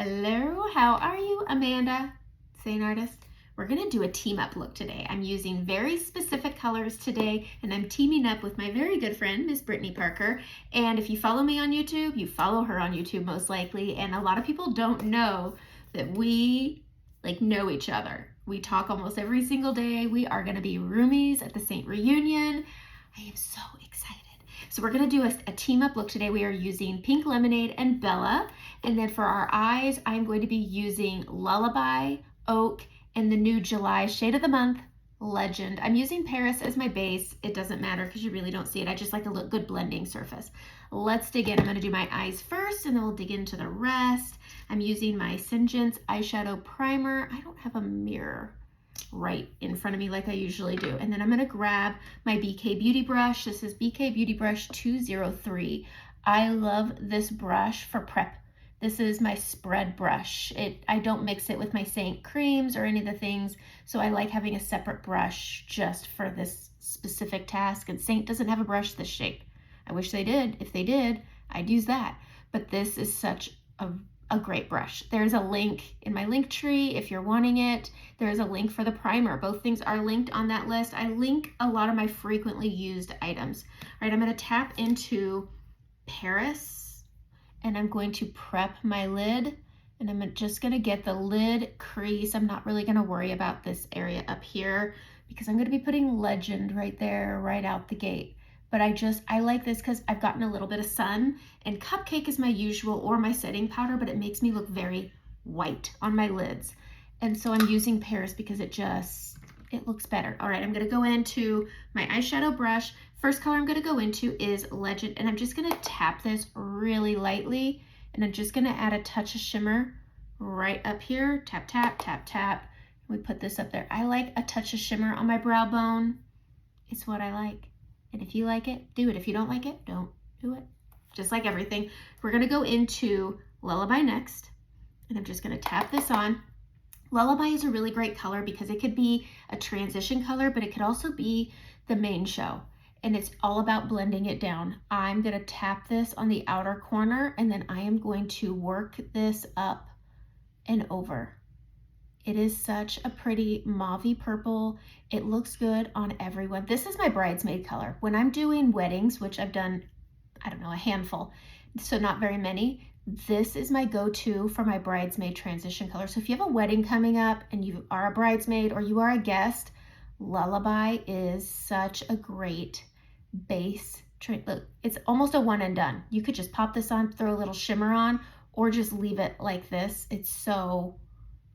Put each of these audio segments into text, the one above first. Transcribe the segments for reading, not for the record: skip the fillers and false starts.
Hello, how are you, Amanda? St. Artist. We're gonna do a team up look today. I'm using very specific colors today, and I'm teaming up with my very good friend, Miss Brittany Parker. And if you follow me on YouTube, you follow her on YouTube most likely. And a lot of people don't know that we know each other. We talk almost every single day. We are gonna be roomies at the Saint reunion. I am so excited. So we're gonna do a team up look today. We are using Pink Lemonade and Bella. And then for our eyes, I'm going to be using Lullaby, Oak, and the new July shade of the month, Legend. I'm using Paris as my base. It doesn't matter because you really don't see it. I just like a good blending surface. Let's dig in. I'm gonna do my eyes first and then we'll dig into the rest. I'm using my Singen's eyeshadow primer. I don't have a mirror right in front of me like I usually do. And then I'm gonna grab my BK Beauty brush. This is BK Beauty Brush 203. I love this brush for prep. This is my spread brush. I don't mix it with my Saint creams or any of the things, so I like having a separate brush just for this specific task, and Saint doesn't have a brush this shape. I wish they did. If they did, I'd use that. But this is such a great brush. There's a link in my link tree if you're wanting it. There's a link for the primer. Both things are linked on that list. I link a lot of my frequently used items. All right, I'm gonna tap into Paris, and I'm going to prep my lid, and I'm just gonna get the lid crease. I'm not really gonna worry about this area up here because I'm gonna be putting Legend right there, right out the gate. But I like this because I've gotten a little bit of sun, and Cupcake is my usual or my setting powder, but it makes me look very white on my lids. And so I'm using Paris because it looks better. All right, I'm gonna go into my eyeshadow brush. First color I'm gonna go into is Legend, and I'm just gonna tap this really lightly, and I'm just gonna add a touch of shimmer right up here. Tap, tap, tap, tap. We put this up there. I like a touch of shimmer on my brow bone. It's what I like. And if you like it, do it. If you don't like it, don't do it. Just like everything. We're gonna go into Lullaby next, and I'm just gonna tap this on. Lullaby is a really great color because it could be a transition color, but it could also be the main show. And it's all about blending it down. I'm gonna tap this on the outer corner, and then I am going to work this up and over. It is such a pretty mauvey purple. It looks good on everyone. This is my bridesmaid color. When I'm doing weddings, which I've done, I don't know, a handful, so not very many, this is my go-to for my bridesmaid transition color. So if you have a wedding coming up and you are a bridesmaid or you are a guest, Lullaby is such a great base. Look, it's almost a one and done. You could just pop this on, throw a little shimmer on, or just leave it like this. It's so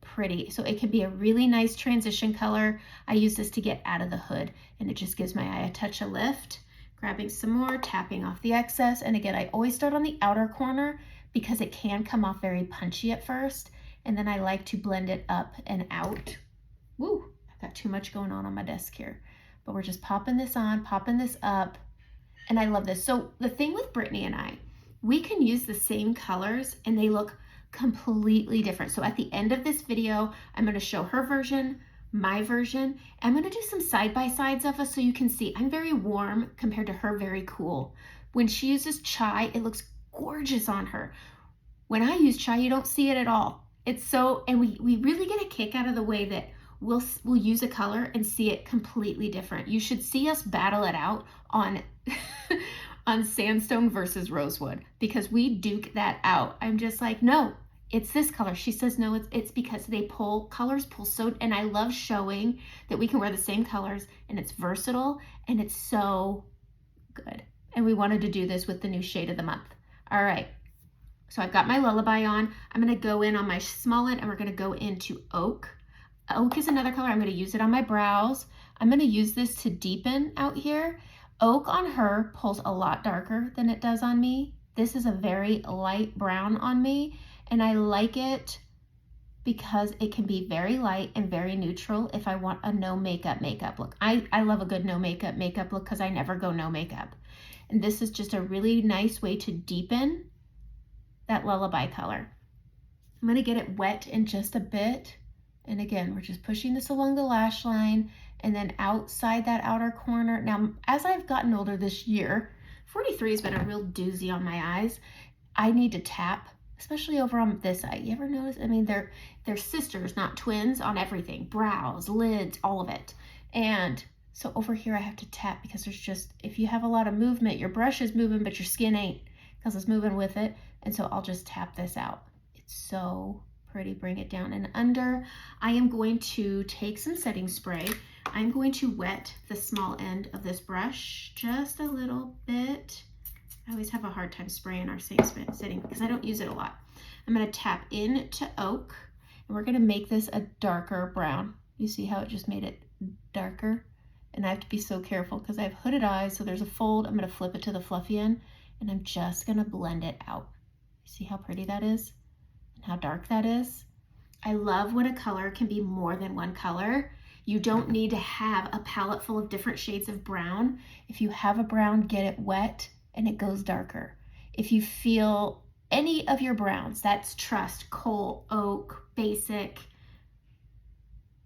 pretty. So it can be a really nice transition color. I use this to get out of the hood, and it just gives my eye a touch of lift. Grabbing some more, tapping off the excess. And again, I always start on the outer corner because it can come off very punchy at first. And then I like to blend it up and out. Woo, I've got too much going on my desk here. But we're just popping this on, popping this up. And I love this. So the thing with Brittany and I, we can use the same colors and they look completely different. So at the end of this video, I'm gonna show her version, my version. I'm gonna do some side-by-sides of us so you can see I'm very warm compared to her very cool. When she uses chai, it looks gorgeous on her. When I use chai, you don't see it at all. It's so, and we really get a kick out of the way that we'll use a color and see it completely different. You should see us battle it out on on sandstone versus rosewood because we duke that out. I'm just like, no, it's this color. She says, no, it's because colors pull so, and I love showing that we can wear the same colors and it's versatile and it's so good. And we wanted to do this with the new shade of the month. All right, so I've got my Lullaby on. I'm gonna go in on my Smollet and we're gonna go into Oak. Oak is another color. I'm gonna use it on my brows. I'm gonna use this to deepen out here. Oak on her pulls a lot darker than it does on me. This is a very light brown on me, and I like it because it can be very light and very neutral if I want a no makeup look. I love a good no makeup look because I never go no makeup. And this is just a really nice way to deepen that Lullaby color. I'm gonna get it wet in just a bit. And again, we're just pushing this along the lash line and then outside that outer corner. Now, as I've gotten older this year, 43 has been a real doozy on my eyes. I need to tap especially over on this side. You ever notice? I mean, they're sisters, not twins, on everything. Brows, lids, all of it. And so over here I have to tap because there's just, if you have a lot of movement, your brush is moving, but your skin ain't because it's moving with it. And so I'll just tap this out. It's so pretty. Bring it down and under. I am going to take some setting spray. I'm going to wet the small end of this brush just a little bit. I always have a hard time spraying our same setting because I don't use it a lot. I'm going to tap into Oak, and we're going to make this a darker brown. You see how it just made it darker? And I have to be so careful because I have hooded eyes, so there's a fold. I'm going to flip it to the fluffy end, and I'm just going to blend it out. See how pretty that is and how dark that is? I love when a color can be more than one color. You don't need to have a palette full of different shades of brown. If you have a brown, get it wet and it goes darker. If you feel any of your browns, that's Trust, Coal, Oak, Basic,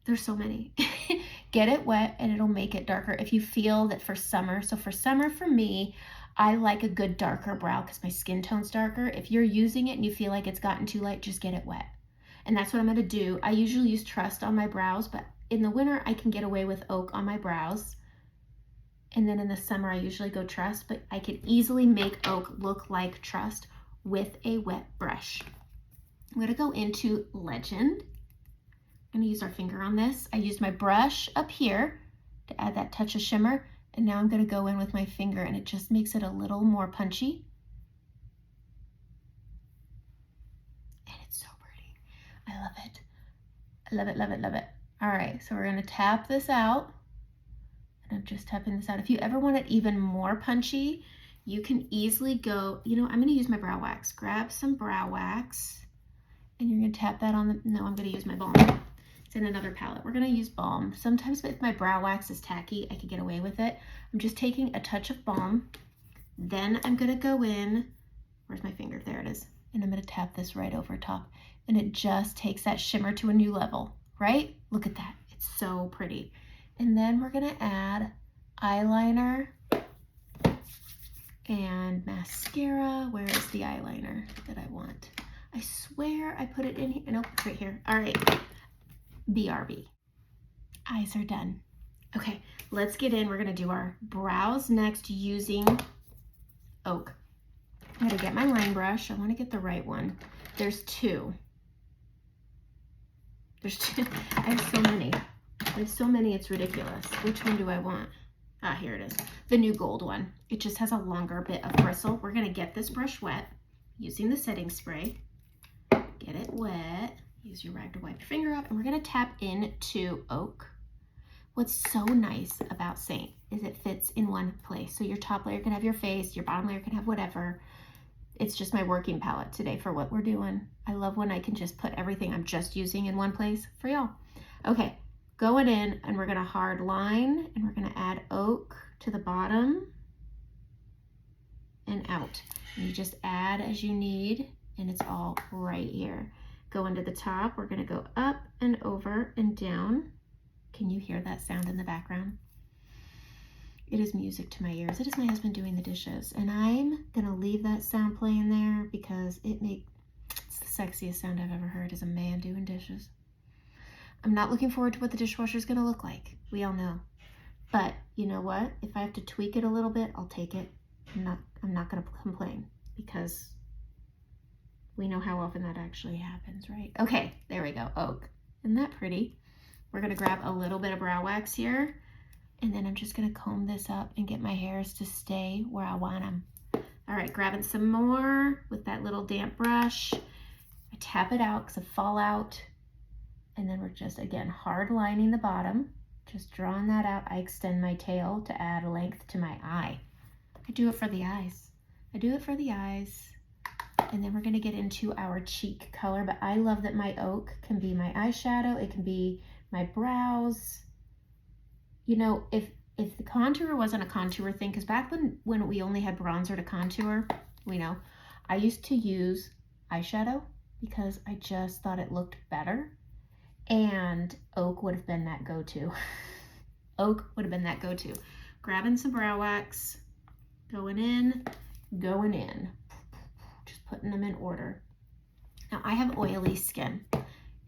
there's so many. Get it wet and it'll make it darker. If you feel that for summer, so for summer for me, I like a good darker brow because my skin tone's darker. If you're using it and you feel like it's gotten too light, just get it wet. And that's what I'm gonna do. I usually use Trust on my brows, but in the winter I can get away with Oak on my brows. And then in the summer I usually go Trust, but I can easily make Oak look like Trust with a wet brush. I'm gonna go into Legend. I'm gonna use our finger on this. I used my brush up here to add that touch of shimmer, and now I'm gonna go in with my finger and it just makes it a little more punchy. And it's so pretty. I love it. I love it, love it, love it. All right, so we're gonna tap this out. And I'm just tapping this out. If you ever want it even more punchy, you can easily go, you know, I'm gonna use my brow wax. Grab some brow wax and you're gonna tap that on the, no, I'm gonna use my balm. It's in another palette. We're gonna use balm. Sometimes if my brow wax is tacky, I can get away with it. I'm just taking a touch of balm. Then I'm gonna go in, where's my finger? There it is. And I'm gonna tap this right over top. And it just takes that shimmer to a new level, right? Look at that, it's so pretty. And then we're gonna add eyeliner and mascara. Where is the eyeliner that I want? I swear I put it in here. Nope, it's right here. All right, BRB. Eyes are done. Okay, let's get in. We're gonna do our brows next using Oak. I'm gonna get my line brush. I wanna get the right one. There's two. There's two. I have so many. I have so many, it's ridiculous. Which one do I want? Ah, here it is. The new gold one. It just has a longer bit of bristle. We're gonna get this brush wet using the setting spray. Get it wet. Use your rag to wipe your finger off, and we're gonna tap into Oak. What's so nice about Saint is it fits in one place. So your top layer can have your face, your bottom layer can have whatever. It's just my working palette today for what we're doing. I love when I can just put everything I'm just using in one place for y'all. Okay. Going in, and we're gonna hard line, and we're gonna add Oak to the bottom and out. And you just add as you need, and it's all right here. Go into the top, we're gonna go up and over and down. Can you hear that sound in the background? It is music to my ears. It is my husband doing the dishes, and I'm gonna leave that sound playing there because it's the sexiest sound I've ever heard is a man doing dishes. I'm not looking forward to what the dishwasher is going to look like. We all know. But you know what? If I have to tweak it a little bit, I'll take it. I'm not going to complain because we know how often that actually happens, right? Okay, there we go. Oak. Isn't that pretty? We're going to grab a little bit of brow wax here, and then I'm just going to comb this up and get my hairs to stay where I want them. All right, grabbing some more with that little damp brush. I tap it out because it fall out. And then we're just, again, hard lining the bottom, just drawing that out. I extend my tail to add length to my eye. I do it for the eyes. I do it for the eyes. And then we're gonna get into our cheek color, but I love that my Oak can be my eyeshadow. It can be my brows. You know, if the contour wasn't a contour thing, because back when we only had bronzer to contour, I used to use eyeshadow because I just thought it looked better. And Oak would have been that go-to. Oak would have been that go-to. Grabbing some brow wax, going in, just putting them in order. Now I have oily skin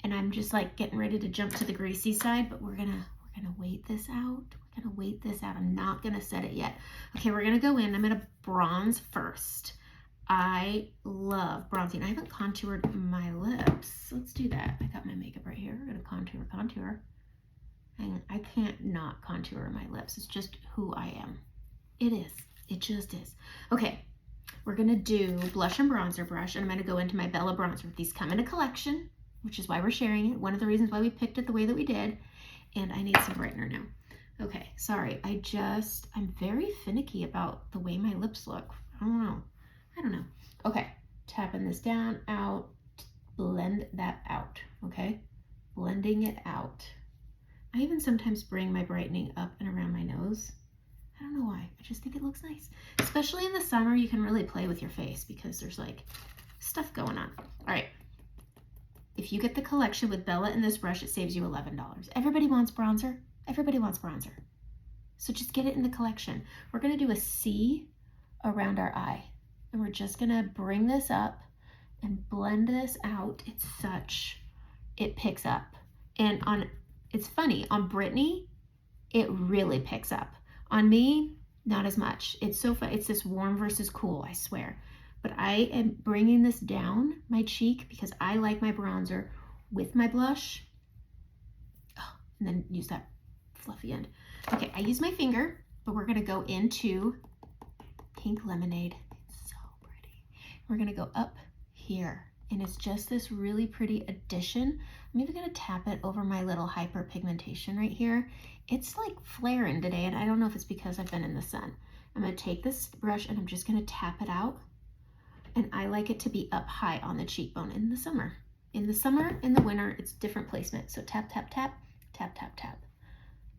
and I'm just like getting ready to jump to the greasy side, but we're gonna wait this out. We're gonna wait this out. I'm not gonna set it yet. Okay, we're gonna go in. I'm gonna bronze first. I love bronzing. I haven't contoured my lips. Let's do that. I got my makeup right here. We're gonna contour. And I can't not contour my lips. It's just who I am. It is. It just is. Okay, we're gonna do blush and bronzer brush, and I'm gonna go into my Bella bronzer. These come in a collection, which is why we're sharing it. One of the reasons why we picked it the way that we did. And I need some brightener now. Okay, sorry. I'm very finicky about the way my lips look. I don't know. Okay, tapping this down, out, blend that out, okay? Blending it out. I even sometimes bring my brightening up and around my nose. I don't know why. I just think it looks nice. Especially in the summer, you can really play with your face because there's like stuff going on. All right. If you get the collection with Bella and this brush, it saves you $11. Everybody wants bronzer. Everybody wants bronzer. So just get it in the collection. We're going to do a C around our eye. And we're just going to bring this up and blend this out. It picks up. And it's funny, on Brittany, it really picks up. On me, not as much. It's so fun. It's this warm versus cool, I swear. But I am bringing this down my cheek because I like my bronzer with my blush. Oh, and then use that fluffy end. Okay, I use my finger, but we're gonna go into Pink Lemonade. It's so pretty. We're gonna go up here, and it's just this really pretty addition. I'm even gonna tap it over my little hyperpigmentation right here. It's like flaring today, and I don't know if it's because I've been in the sun. I'm gonna take this brush and I'm just gonna tap it out. And I like it to be up high on the cheekbone in the summer. In the winter, it's different placement. So tap, tap, tap, tap, tap, tap.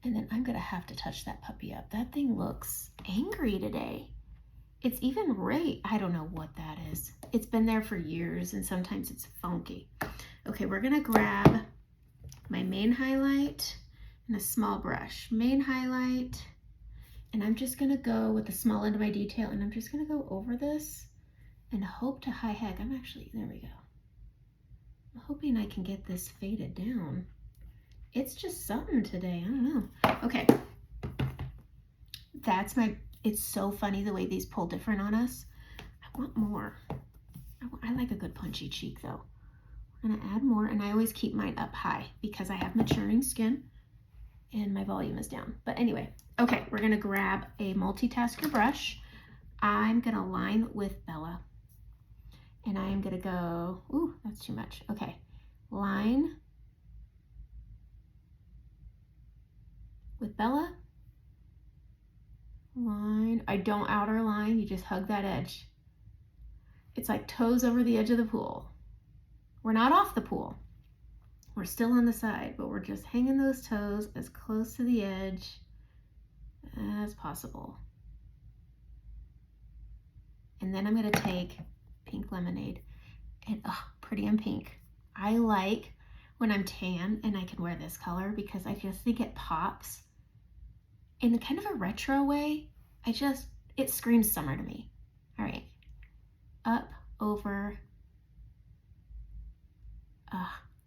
And then I'm gonna have to touch that puppy up. That thing looks angry today. It's even right. I don't know what that is. It's been there for years and sometimes it's funky. Okay, we're gonna grab my main highlight and a small brush. Main highlight, and I'm just gonna go with the small end of my detail and I'm just gonna go over this and hope to high heck. There we go. I'm hoping I can get this faded down. It's just something today, I don't know. Okay, it's so funny the way these pull different on us. I want more. I like a good punchy cheek though. I'm gonna add more, and I always keep mine up high because I have maturing skin and my volume is down. But anyway, okay, we're gonna grab a multitasker brush. I'm gonna line with Bella. And I am gonna go, ooh, that's too much. Okay, line with Bella. Line, I don't outer line, you just hug that edge. It's like toes over the edge of the pool. We're not off the pool. We're still on the side, but we're just hanging those toes as close to the edge as possible. And then I'm gonna take Pink Lemonade, and pretty in pink. I like when I'm tan and I can wear this color because I just think it pops in a kind of a retro way. It screams summer to me. All right, up, over,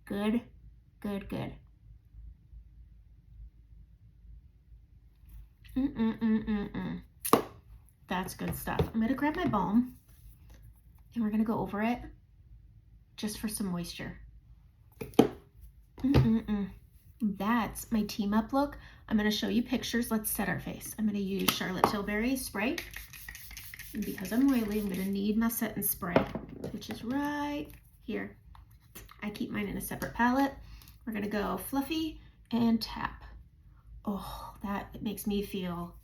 good, good, good. That's good stuff. I'm gonna grab my balm and we're gonna go over it just for some moisture. That's my team up look. I'm gonna show you pictures. Let's set our face. I'm gonna use Charlotte Tilbury spray. And because I'm oily, I'm gonna need my setting spray, which is right here. I keep mine in a separate palette. We're gonna go fluffy and tap. Oh, that makes me feel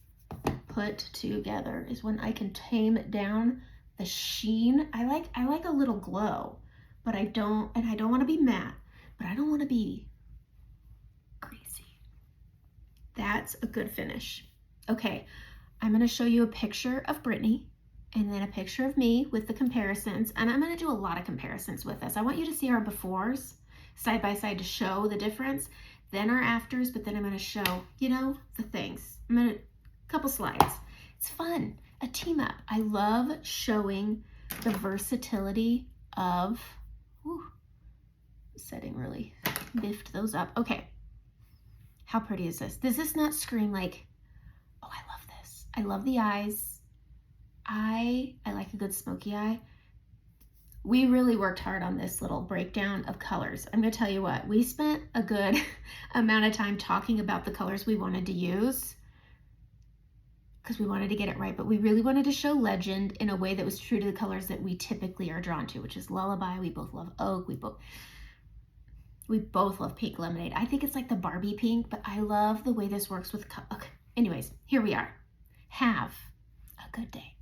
put together, is when I can tame down the sheen. I like a little glow, but I don't want to be matte, but I don't want to be greasy. That's a good finish. Okay, I'm going to show you a picture of Brittany and then a picture of me with the comparisons, and I'm going to do a lot of comparisons with this. I want you to see our befores side by side to show the difference, then our afters, but then I'm going to show, the things. I'm going to couple slides. It's fun. A team up. I love showing the versatility of Whew. Setting really biffed those up. Okay. How pretty is this? Does this not scream like, oh, I love this. I love the eyes. I like a good smoky eye. We really worked hard on this little breakdown of colors. I'm gonna tell you what, we spent a good amount of time talking about the colors we wanted to use because we wanted to get it right, but we really wanted to show legend in a way that was true to the colors that we typically are drawn to, which is lullaby. We both love oak. We both love pink lemonade. I think it's like the Barbie pink, but I love the way this works with, okay. Anyways, here we are. Have a good day.